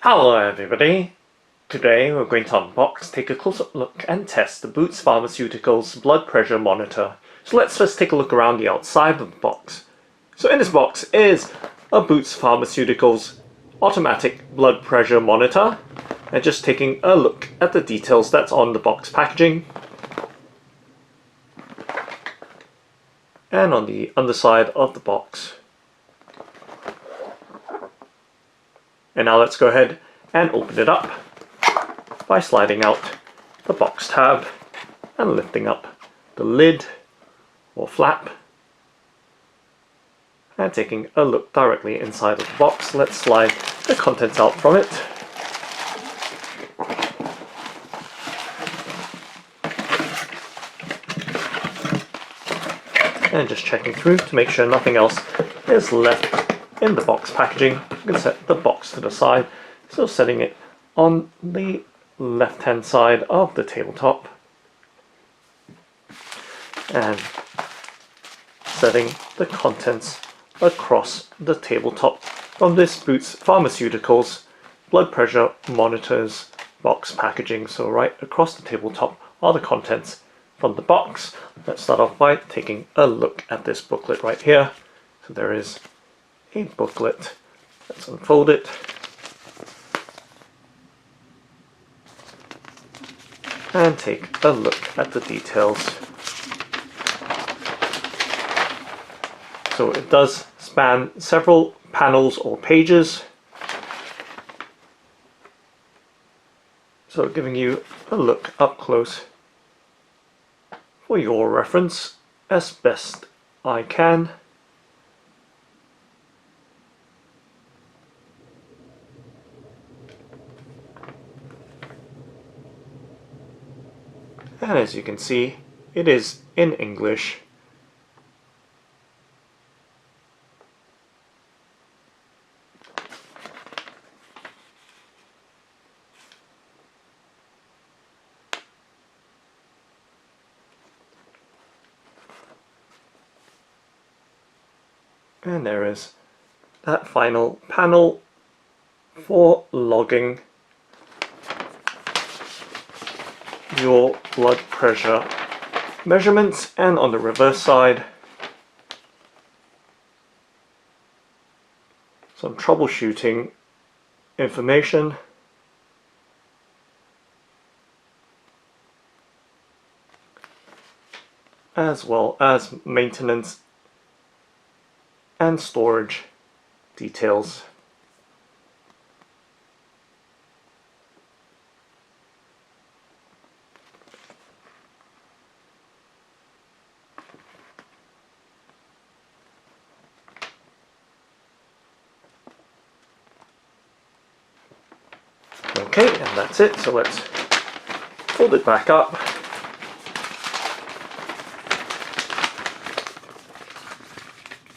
Hello everybody! Today we're going to unbox, take a close-up look and test the Boots Pharmaceuticals blood pressure monitor. So let's first take a look around the outside of the box. So in this box is a Boots Pharmaceuticals automatic blood pressure monitor. And just taking a look at the details that's on the box packaging. And on the underside of the box. And now let's go ahead and open it up by sliding out the box tab and lifting up the lid or flap and taking a look directly inside of the box. Let's slide the contents out from it. And just checking through to make sure nothing else is left in the box packaging. You can set the box to the side, so setting it on the left hand side of the tabletop and setting the contents across the tabletop from this Boots Pharmaceuticals blood pressure monitors box packaging. So right across the tabletop are the contents from the box. Let's start off by taking a look at this booklet right here. So there is a booklet. Let's unfold it. And take a look at the details. So it does span several panels or pages. So giving you a look up close for your reference as best I can. And as you can see, it is in English. And there is that final panel for logging your blood pressure measurements, and on the reverse side some troubleshooting information as well as maintenance and storage details. Okay, and that's it. So let's fold it back up.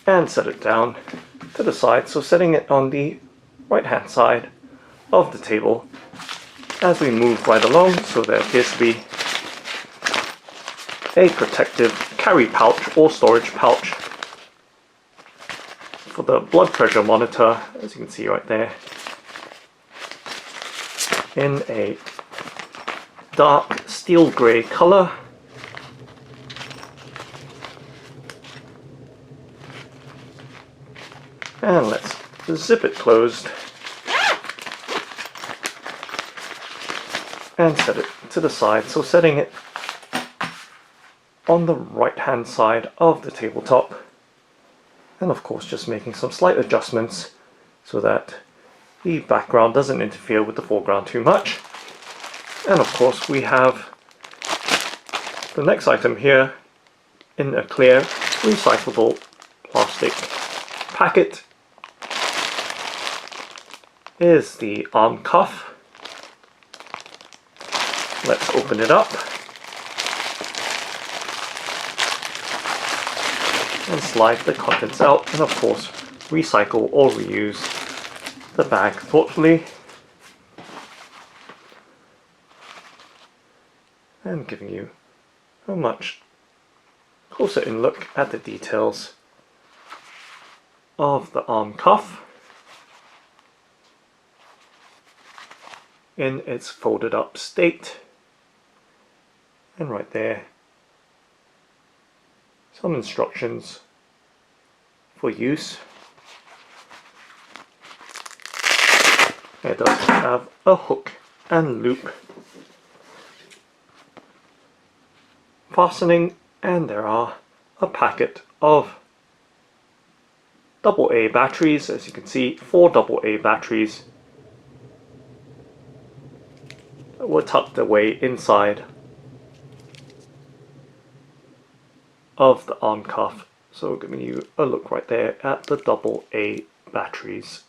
And set it down to the side. So setting it on the right hand side of the table as we move right along. So there appears to be a protective carry pouch or storage pouch for the blood pressure monitor, as you can see right there, in a dark steel grey colour. And let's zip it closed and set it to the side. So setting it on the right hand side of the tabletop, and of course just making some slight adjustments so that the background doesn't interfere with the foreground too much. And of course we have the next item here in a clear recyclable plastic packet is the arm cuff. Let's open it up and slide the contents out, and of course recycle or reuse the bag thoughtfully, and giving you a much closer in look at the details of the arm cuff. in its folded up state. And right there, some instructions for use. It does have a hook and loop fastening, and there are a packet of AA batteries. As you can see, 4 AA batteries that were tucked away inside of the arm cuff. So giving you a look right there at the AA batteries.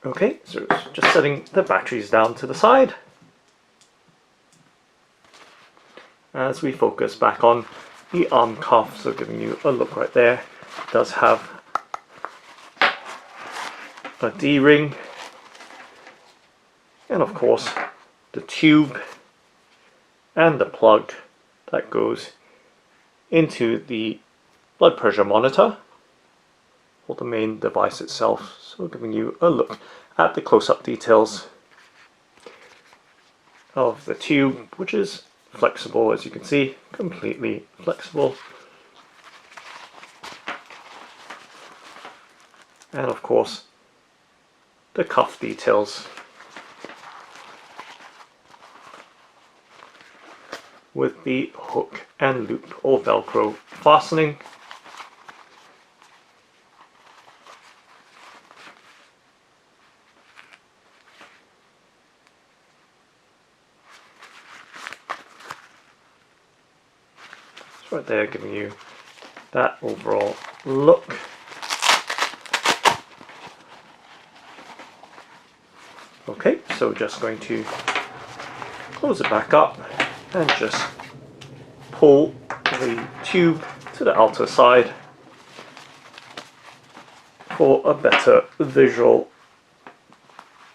Okay, so just setting the batteries down to the side as we focus back on the arm cuff. So giving you a look right there, it does have a D-ring, and of course the tube and the plug that goes into the blood pressure monitor or the main device itself. So giving you a look at the close-up details of the tube, which is flexible, as you can see, completely flexible. And of course the cuff details with the hook and loop or Velcro fastening. It's right there giving you that overall look. Okay, so just going to close it back up and just pull the tube to the outer side for a better visual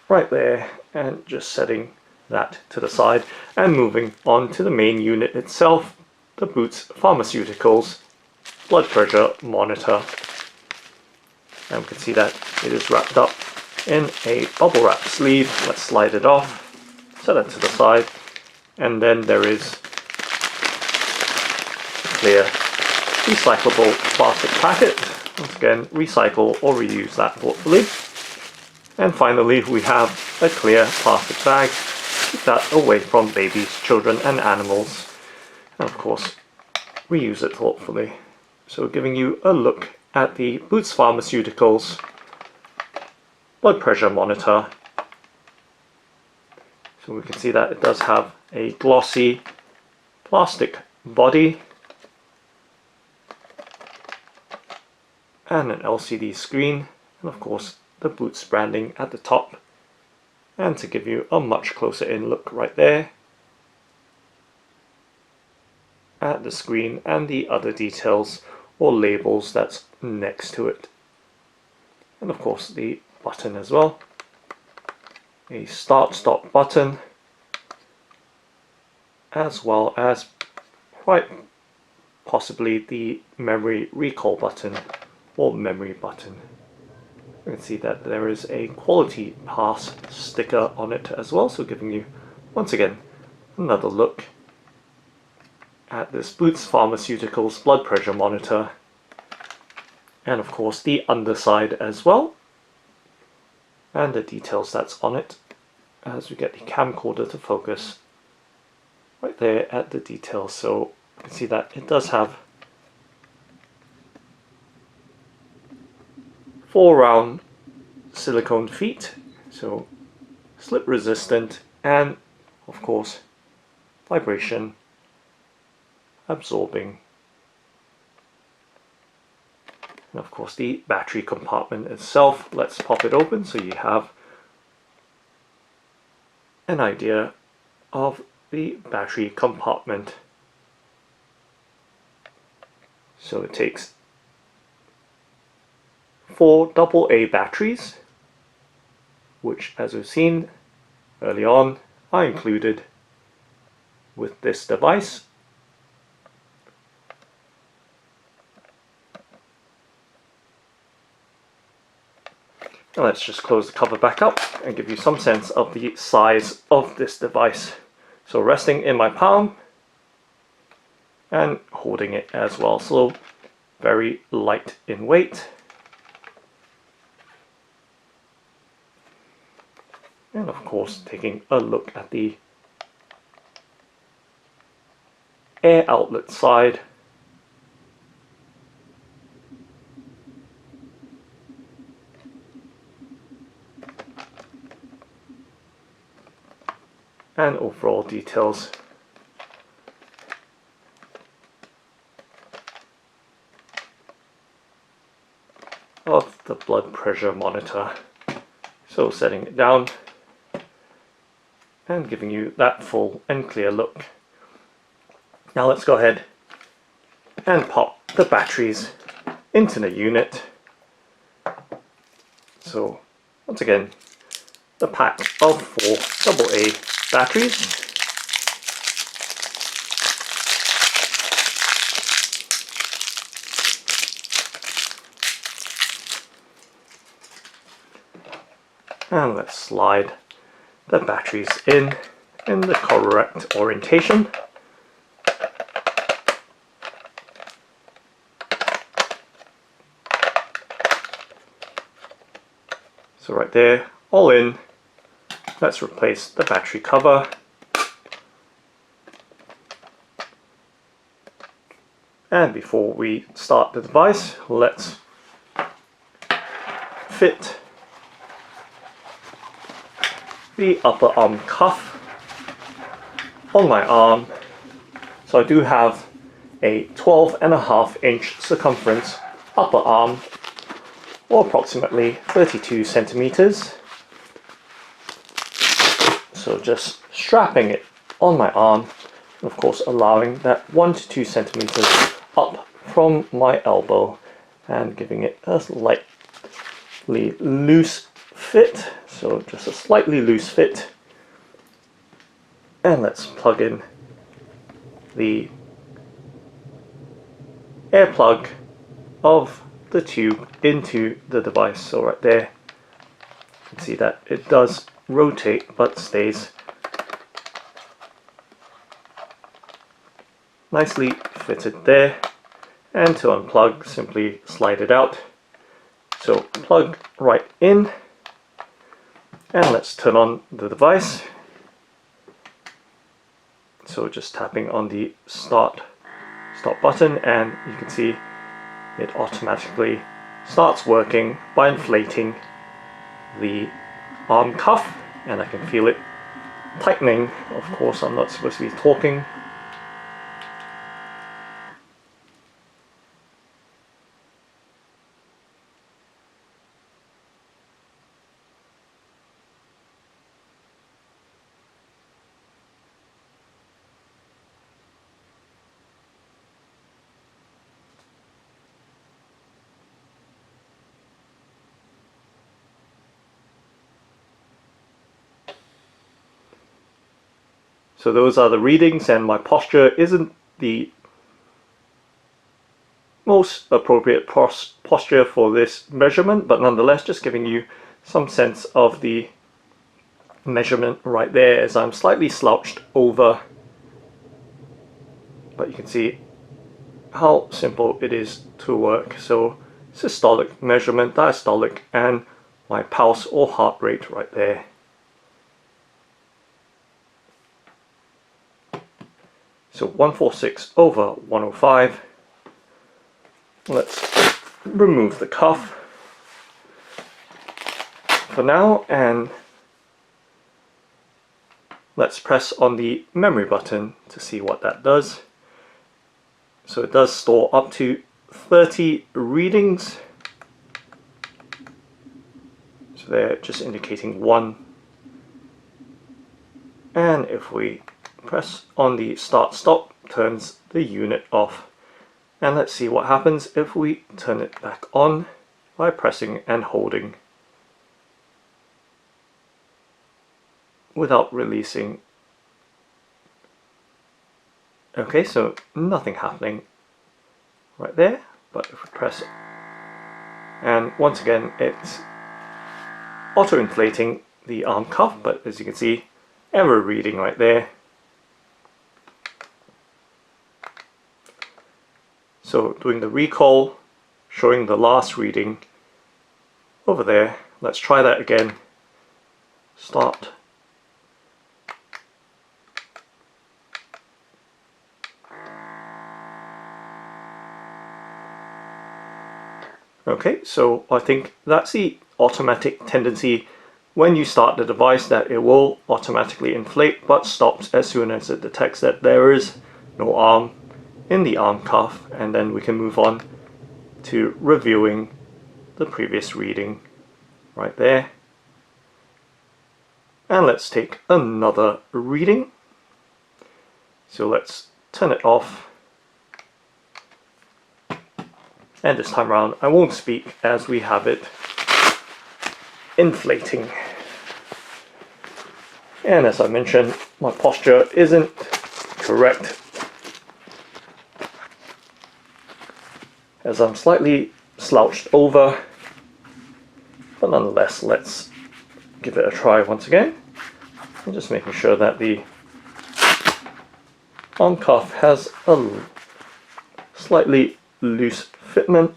right there, and just setting that to the side and moving on to the main unit itself, the Boots Pharmaceuticals blood pressure monitor. And we can see that it is wrapped up in a bubble wrap sleeve. Let's slide it off, set it to the side, and then there is a clear recyclable plastic packet. Once again, recycle or reuse that thoughtfully. And finally we have a clear plastic bag. Keep that away from babies, children and animals, and of course reuse it thoughtfully. So giving you a look at the Boots Pharmaceuticals blood pressure monitor. So we can see that it does have a glossy plastic body and an LCD screen, and of course the Boots branding at the top. And to give you a much closer in look right there at the screen and the other details or labels that's next to it. And of course the button as well, a start-stop button, as well as quite possibly the memory recall button or memory button. You can see that there is a quality pass sticker on it as well, so giving you once again another look at this Boots Pharmaceuticals blood pressure monitor, and of course the underside as well, and the details that's on it as we get the camcorder to focus right there at the details. So you can see that it does have 4 round silicone feet, so slip resistant and of course vibration absorbing. And of course the battery compartment itself, let's pop it open so you have an idea of the battery compartment. So it takes 4 AA batteries, which as we've seen early on are included with this device. Now let's just close the cover back up and give you some sense of the size of this device. So resting in my palm and holding it as well, so very light in weight. And of course, taking a look at the air outlet side. And overall details. Of the blood pressure monitor. So setting it down and giving you that full and clear look. Now let's go ahead and pop the batteries into the unit. So once again, the pack of 4 AA batteries. And let's slide the batteries in the correct orientation. So right there, all in. Let's replace the battery cover. And before we start the device, let's fit the upper arm cuff on my arm. So I do have a 12.5-inch circumference upper arm, or approximately 32 centimeters. So just strapping it on my arm, of course allowing that 1 to 2 centimeters up from my elbow and giving it a slightly loose fit. So just a slightly loose fit. And let's plug in the air plug of the tube into the device. So right there, you can see that it does rotate but stays nicely fitted there. And to unplug, simply slide it out. So plug right in, and let's turn on the device. So just tapping on the stop button, and you can see it automatically starts working by inflating the arm cuff, and I can feel it tightening. Of course, I'm not supposed to be talking. So those are the readings, and my posture isn't the most appropriate posture for this measurement, but nonetheless just giving you some sense of the measurement right there as I'm slightly slouched over. But you can see how simple it is to work. So systolic measurement, diastolic, and my pulse or heart rate right there. So 146 over 105. Let's remove the cuff for now, and let's press on the memory button to see what that does. So it does store up to 30 readings. So they're just indicating 1. And if we press on the start stop, turns the unit off. And let's see what happens if we turn it back on by pressing and holding without releasing. Okay, so nothing happening right there, but if we press, and once again it's auto-inflating the arm cuff, but as you can see, error reading right there. So doing the recall, showing the last reading over there. Let's try that again. Start. Okay, so I think that's the automatic tendency when you start the device, that it will automatically inflate but stops as soon as it detects that there is no arm in the arm cuff, and then we can move on to reviewing the previous reading right there. And let's take another reading. So let's turn it off. And this time around, I won't speak as we have it inflating. And as I mentioned, my posture isn't correct, as I'm slightly slouched over. But nonetheless, let's give it a try once again. I'm just making sure that the arm cuff has a slightly loose fitment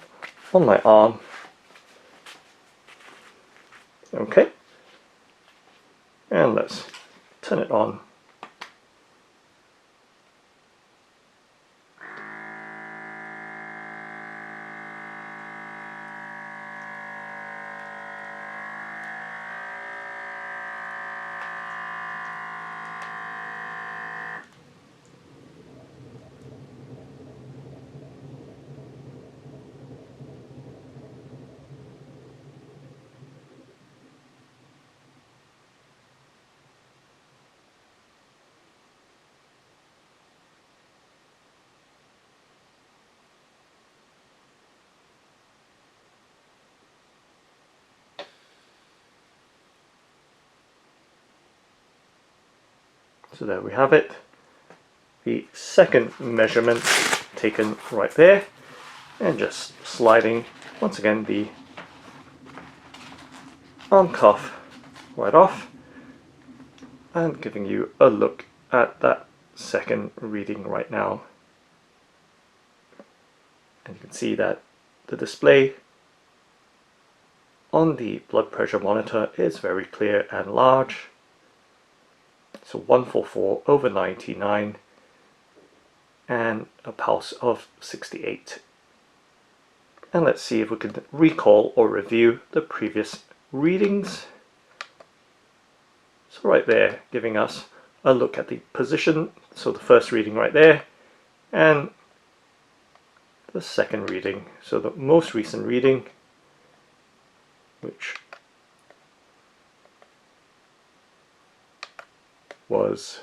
on my arm. Okay, and let's turn it on. So there we have it. The second measurement taken right there, and just sliding once again the arm cuff right off and giving you a look at that second reading right now. And you can see that the display on the blood pressure monitor is very clear and large. So 144/99 and a pulse of 68. And let's see if we can recall or review the previous readings. So right there, giving us a look at the position. So the first reading right there, and the second reading. So the most recent reading, which was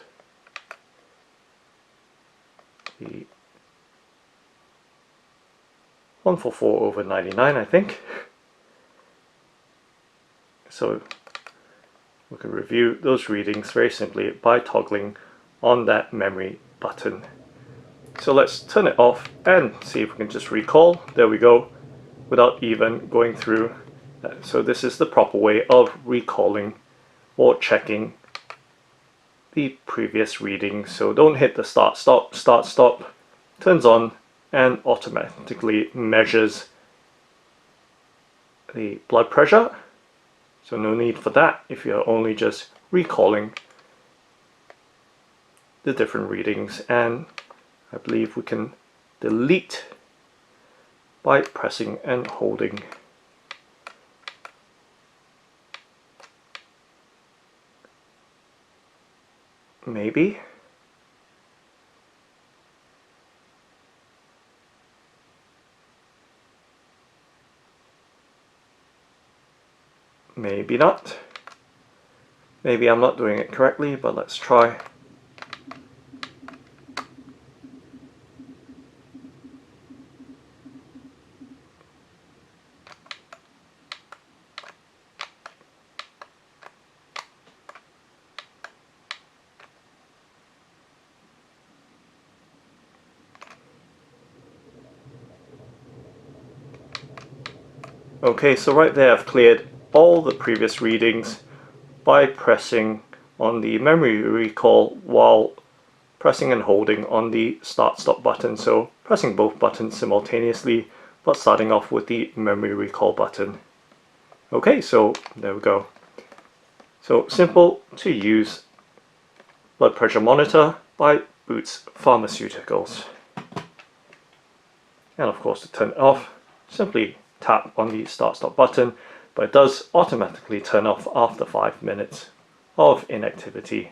the 144/99, I think. So we can review those readings very simply by toggling on that memory button. So let's turn it off and see if we can just recall. There we go, without even going through that. So this is the proper way of recalling or checking the previous reading. So don't hit the start stop, turns on and automatically measures the blood pressure. So no need for that if you're only just recalling the different readings. And I believe we can delete by pressing and holding. Maybe. Maybe not. Maybe I'm not doing it correctly, but let's try. Okay, so right there I've cleared all the previous readings by pressing on the memory recall while pressing and holding on the start-stop button. So pressing both buttons simultaneously, but starting off with the memory recall button. Okay, so there we go. So simple to use blood pressure monitor by Boots Pharmaceuticals. And of course, to turn it off, simply tap on the start-stop button, but it does automatically turn off after 5 minutes of inactivity.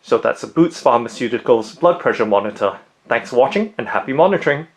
So that's a Boots Pharmaceuticals blood pressure monitor. Thanks for watching and happy monitoring!